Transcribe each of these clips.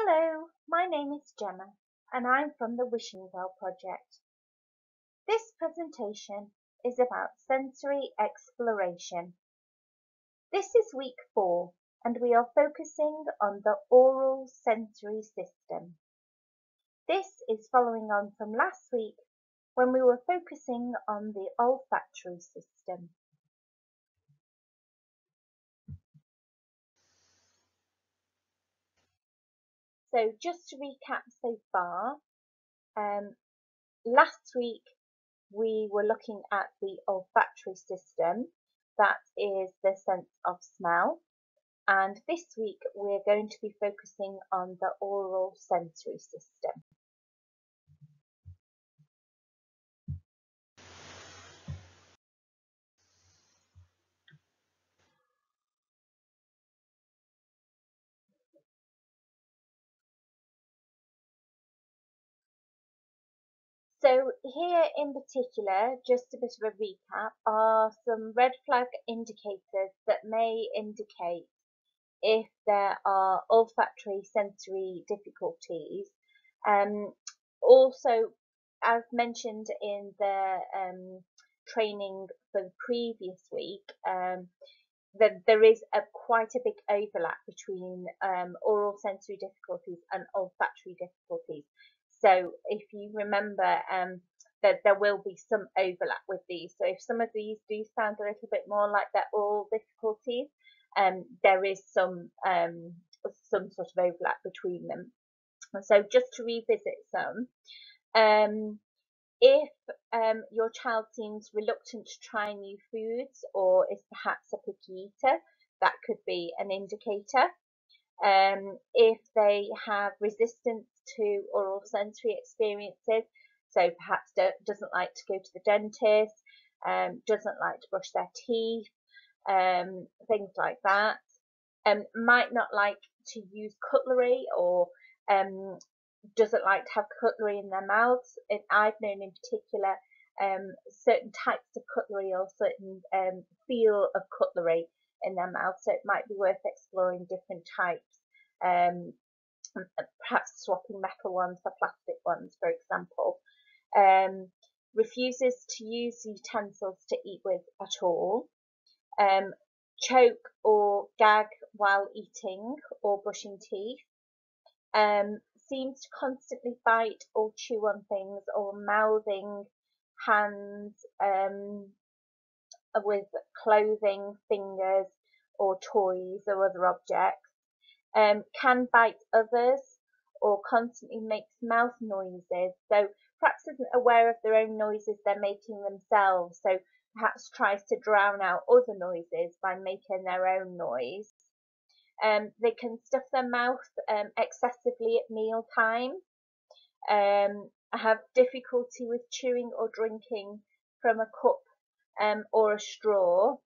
Hello, my name is Gemma and I'm from the Wishing Well project. This presentation is about sensory exploration. This is week 4 and we are focusing on the oral sensory system. This is following on from last week when we were focusing on the olfactory system. So just to recap so far, last week we were looking at the olfactory system, that is the sense of smell, and this week we're going to be focusing on the oral sensory system. So here in particular, just a bit of a recap, are some red flag indicators that may indicate if there are olfactory sensory difficulties. Also, as mentioned in the training for the previous week, that there is quite a big overlap between oral sensory difficulties and olfactory difficulties. So if you remember, that there will be some overlap with these. So if some of these do sound a little bit more like their oral difficulties, there is some sort of overlap between them. So just to revisit some, if your child seems reluctant to try new foods or is perhaps a picky eater, that could be an indicator. If they have resistance to oral sensory experiences, so perhaps doesn't like to go to the dentist, doesn't like to brush their teeth, things like that, might not like to use cutlery or doesn't like to have cutlery in their mouths. And I've known in particular certain types of cutlery or certain feel of cutlery in their mouth, so it might be worth exploring different types, perhaps swapping metal ones for plastic ones, for example. Refuses to use utensils to eat with at all, choke or gag while eating or brushing teeth, seems to constantly bite or chew on things, or mouthing hands with clothing, fingers or toys or other objects, can bite others or constantly makes mouth noises, so perhaps isn't aware of their own noises they're making themselves, so perhaps tries to drown out other noises by making their own noise. They can stuff their mouth excessively at meal time, have difficulty with chewing or drinking from a cup or a straw,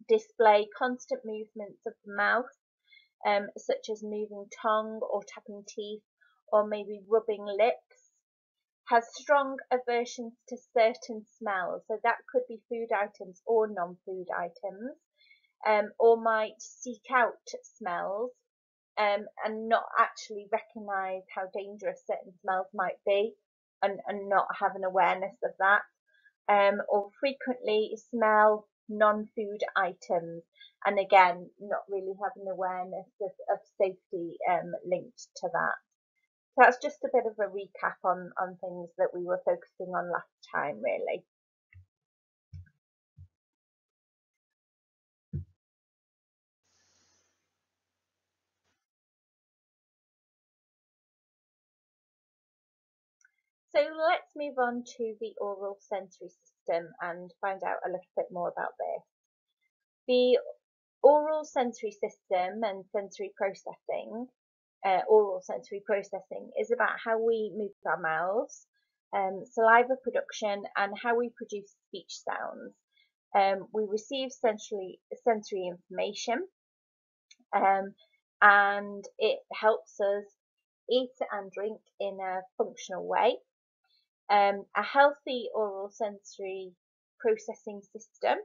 display constant movements of the mouth, such as moving tongue or tapping teeth or maybe rubbing lips, has strong aversions to certain smells, so that could be food items or non-food items, or might seek out smells and not actually recognise how dangerous certain smells might be, and not have an awareness of that, or frequently smell non-food items, and again not really have an awareness of safety linked to that. So that's just a bit of a recap on things that we were focusing on last time, really. So let's move on to the oral sensory system and find out a little bit more about this. The oral sensory system and sensory processing, oral sensory processing, is about how we move our mouths, saliva production, and how we produce speech sounds. We receive sensory information, and it helps us eat and drink in a functional way. A healthy oral sensory processing system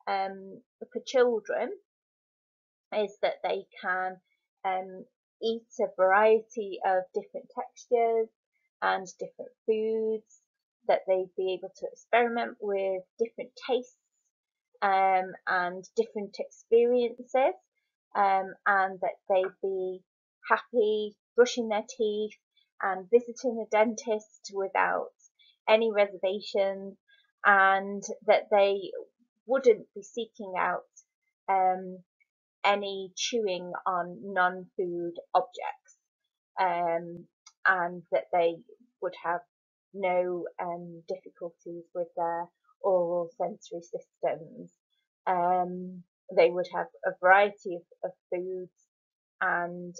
for children is that they can eat a variety of different textures and different foods, that they'd be able to experiment with different tastes and different experiences, and that they'd be happy brushing their teeth and visiting a dentist without any reservations, and that they wouldn't be seeking out any chewing on non-food objects, and that they would have no difficulties with their oral sensory systems. They would have a variety of foods, and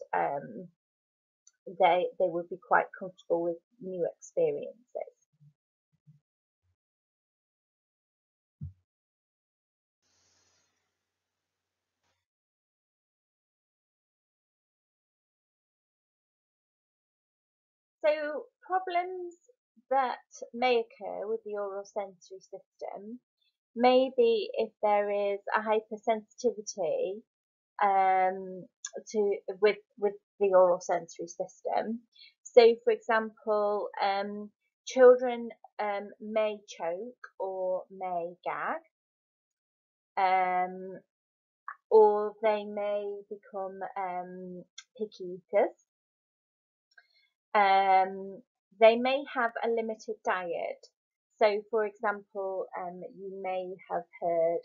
they would be quite comfortable with new experiences. So problems that may occur with the oral sensory system may be if there is a hypersensitivity with the oral sensory system. So, for example, children may choke or may gag, um, or they may become picky eaters. They may have a limited diet. So, for example, you may have heard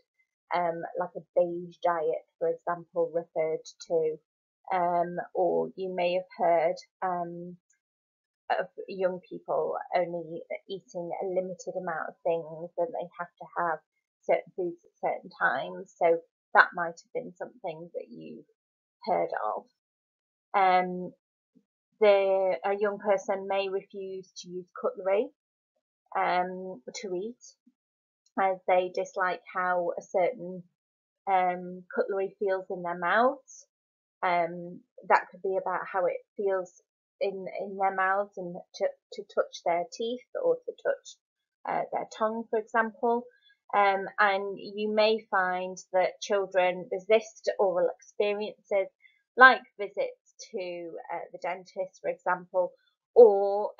like a beige diet, for example, referred to, or you may have heard of young people only eating a limited amount of things, and they have to have certain foods at certain times. So that might have been something that you've heard of. Um, a young person may refuse to use cutlery to eat, as they dislike how a certain cutlery feels in their mouths. That could be about how it feels in their mouths, and to touch their teeth or to touch their tongue, for example. And you may find that children resist oral experiences, like visits to the dentist, for example, or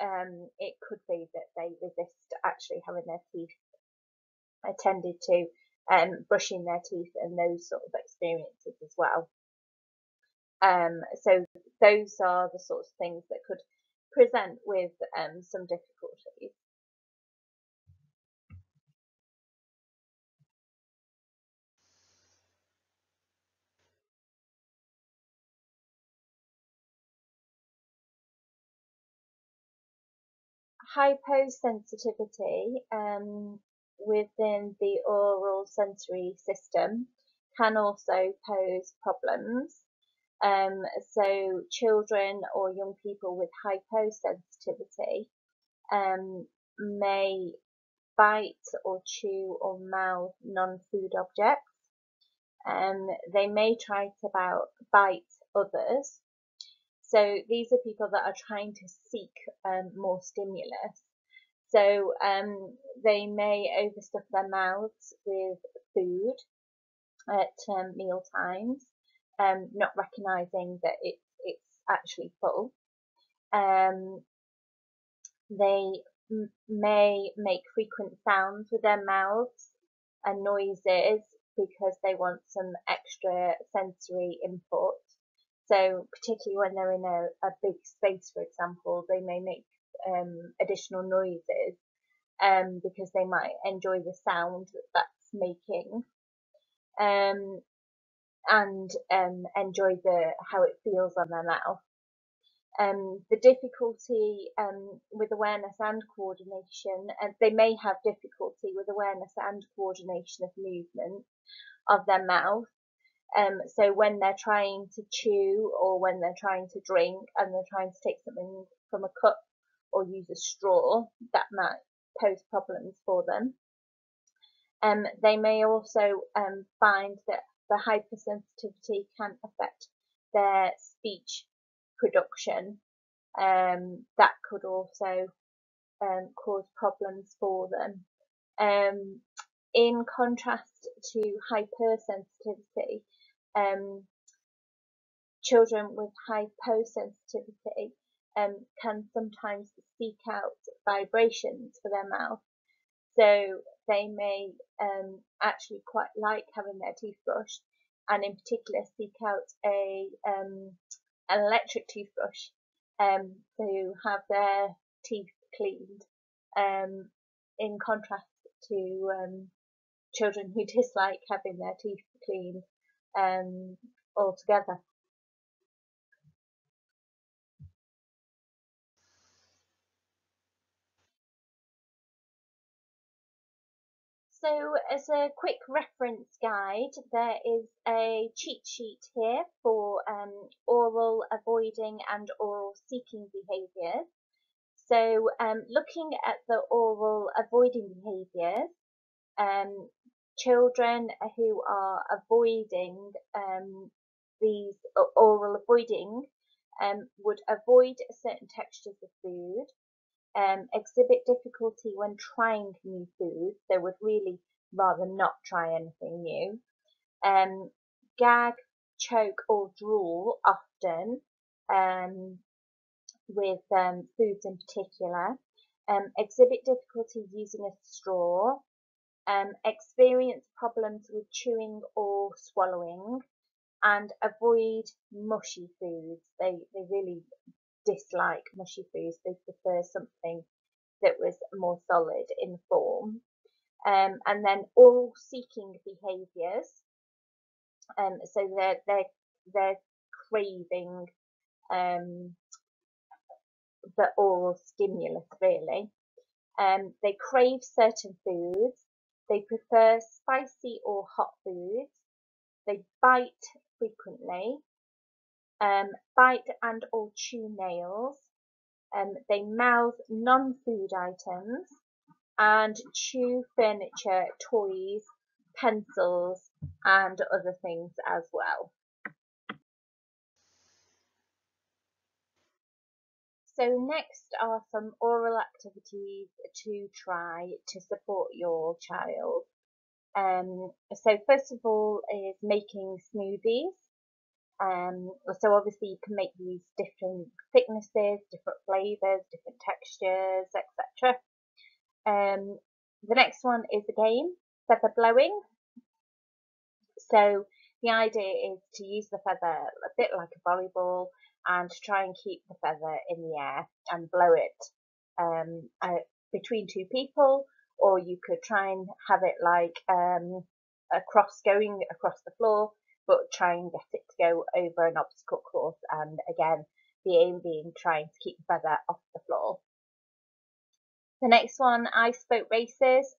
it could be that they resist actually having their teeth attended to, brushing their teeth and those sort of experiences as well. So those are the sorts of things that could present with some difficulties. Hyposensitivity within the oral sensory system can also pose problems. So children or young people with hyposensitivity may bite or chew or mouth non-food objects. They may try to bite others. So these are people that are trying to seek more stimulus. So they may overstuff their mouths with food at meal times, not recognizing that it's actually full. Um, they may make frequent sounds with their mouths and noises because they want some extra sensory input. So particularly when they're in a big space, for example, they may make additional noises because they might enjoy the sound that that's making, um, and enjoy how it feels on their mouth. The difficulty with awareness and coordination, they may have difficulty with awareness and coordination of movement of their mouth. So when they're trying to chew or when they're trying to drink and they're trying to take something from a cup or use a straw, that might pose problems for them. They may also find that the hypersensitivity can affect their speech production. That could also cause problems for them. In contrast to hypersensitivity, um, Children with hyposensitivity can sometimes seek out vibrations for their mouth, so they may actually quite like having their teeth brushed, and in particular seek out an electric toothbrush to have their teeth cleaned, in contrast to children who dislike having their teeth cleaned altogether. So as a quick reference guide, there is a cheat sheet here for oral avoiding and oral seeking behaviours. So looking at the oral avoiding behaviours, children who are avoiding these oral avoiding would avoid certain textures of food, exhibit difficulty when trying new food. They would really rather not try anything new. Gag, choke or drool often, with foods in particular. Exhibit difficulty using a straw. Experience problems with chewing or swallowing, and avoid mushy foods. They really dislike mushy foods. They prefer something that was more solid in form. And then oral seeking behaviours. So they're craving the oral stimulus really. They crave certain foods. They prefer spicy or hot foods. They bite frequently. Bite and or chew nails. They mouth non-food items and chew furniture, toys, pencils and other things as well. So next are some oral activities to try to support your child. So first of all is making smoothies. So obviously you can make these different thicknesses, different flavours, different textures, etc. The next one is a game, feather blowing. So the idea is to use the feather a bit like a volleyball and try and keep the feather in the air and blow it between two people, or you could try and have it like going across the floor, but try and get it to go over an obstacle course, and again the aim being trying to keep the feather off the floor. The next one, ice boat races.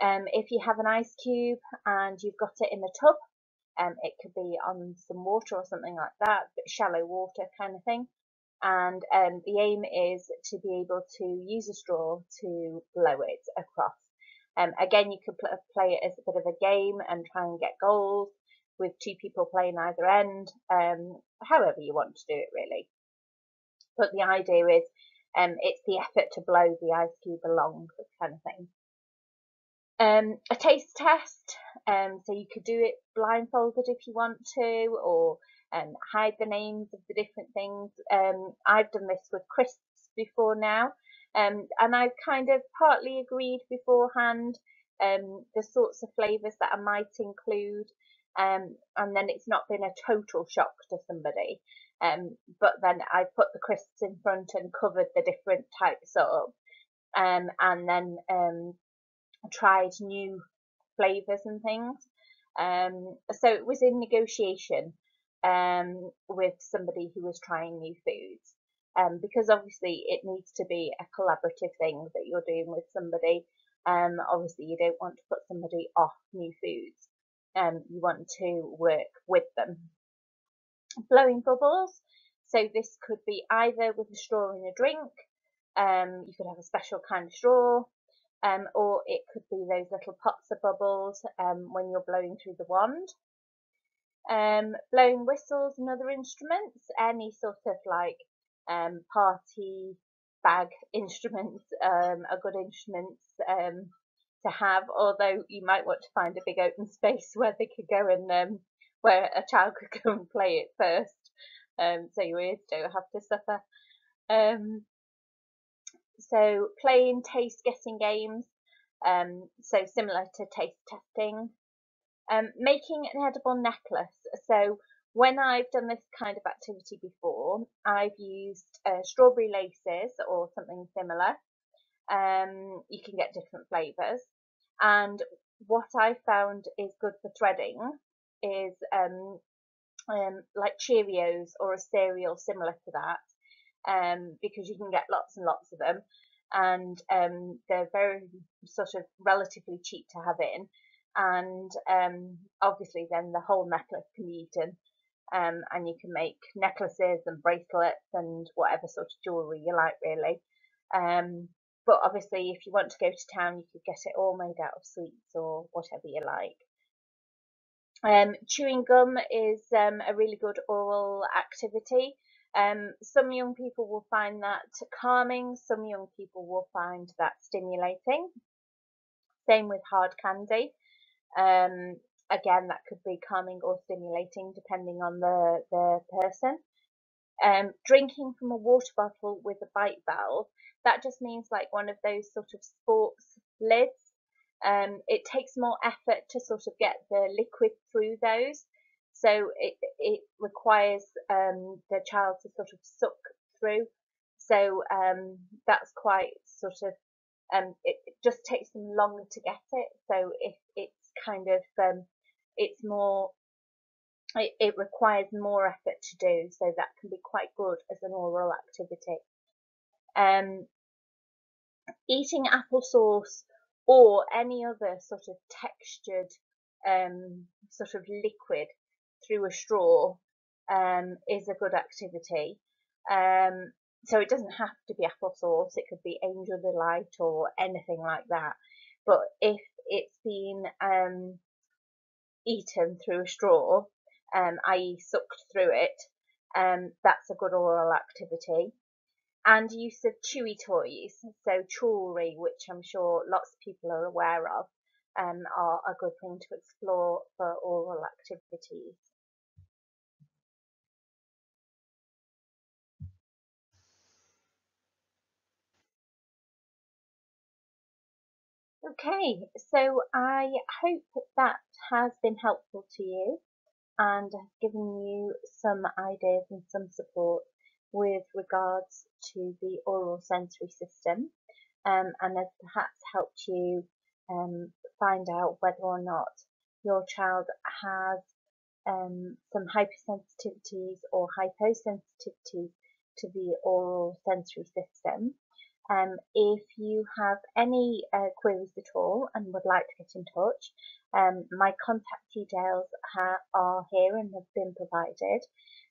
If you have an ice cube and you've got it in the tub, it could be on some water or something like that, but shallow water kind of thing. And the aim is to be able to use a straw to blow it across. Again, you could play it as a bit of a game and try and get goals with two people playing either end, however you want to do it really. But the idea is it's the effort to blow the ice cube along, this kind of thing. A taste test, so you could do it blindfolded if you want to, or hide the names of the different things. I've done this with crisps before now, and I've kind of partly agreed beforehand the sorts of flavours that I might include, and then it's not been a total shock to somebody. But then I put the crisps in front and covered the different types up, and then tried new flavours and things. So it was in negotiation with somebody who was trying new foods, because obviously it needs to be a collaborative thing that you're doing with somebody. Obviously you don't want to put somebody off new foods. You want to work with them. Blowing bubbles. So this could be either with a straw in a drink. You could have a special kind of straw. Or it could be those little pops of bubbles when you're blowing through the wand. Blowing whistles and other instruments, any sort of like party bag instruments are good instruments to have, although you might want to find a big open space where they could go and where a child could go and play it first. so your ears don't have to suffer. So playing taste guessing games, so similar to taste testing. Making an edible necklace. So when I've done this kind of activity before, I've used strawberry laces or something similar. You can get different flavours. And what I found is good for threading is like Cheerios or a cereal similar to that, because you can get lots and lots of them, and they're very sort of relatively cheap to have in, and obviously then the whole necklace can be eaten, and you can make necklaces and bracelets and whatever sort of jewellery you like really. But obviously if you want to go to town you could get it all made out of sweets or whatever you like. Chewing gum is a really good oral activity. Some young people will find that calming, some young people will find that stimulating. Same with hard candy. Um, Again, that could be calming or stimulating depending on the person. Drinking from a water bottle with a bite valve, that just means like one of those sort of sports lids. It takes more effort to sort of get the liquid through those. So it requires the child to sort of suck through. So that's quite sort of, it just takes them longer to get it. So if it's kind of, it's more, it requires more effort to do, so that can be quite good as an oral activity. Um, Eating applesauce or any other sort of textured sort of liquid through a straw is a good activity. So it doesn't have to be applesauce, it could be Angel Delight or anything like that. But if it's been eaten through a straw, i.e. sucked through it, that's a good oral activity. And use of chewy toys, so jewellery, which I'm sure lots of people are aware of, are a good thing to explore for oral activities. Okay, so I hope that has been helpful to you and has given you some ideas and some support with regards to the oral sensory system, and has perhaps helped you find out whether or not your child has some hypersensitivities or hyposensitivities to the oral sensory system. If you have any queries at all and would like to get in touch, my contact details are here and have been provided.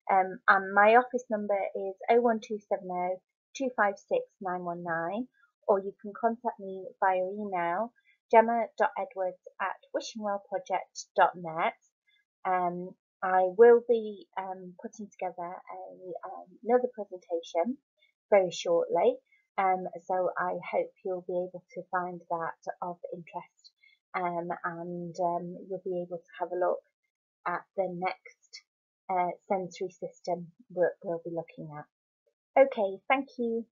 And my office number is 01270 256 919, or you can contact me via email gemma.edwards@wishingwellproject.net. I will be putting together another presentation very shortly, so I hope you'll be able to find that of interest, and you'll be able to have a look at the next sensory system that we'll be looking at. Okay, thank you.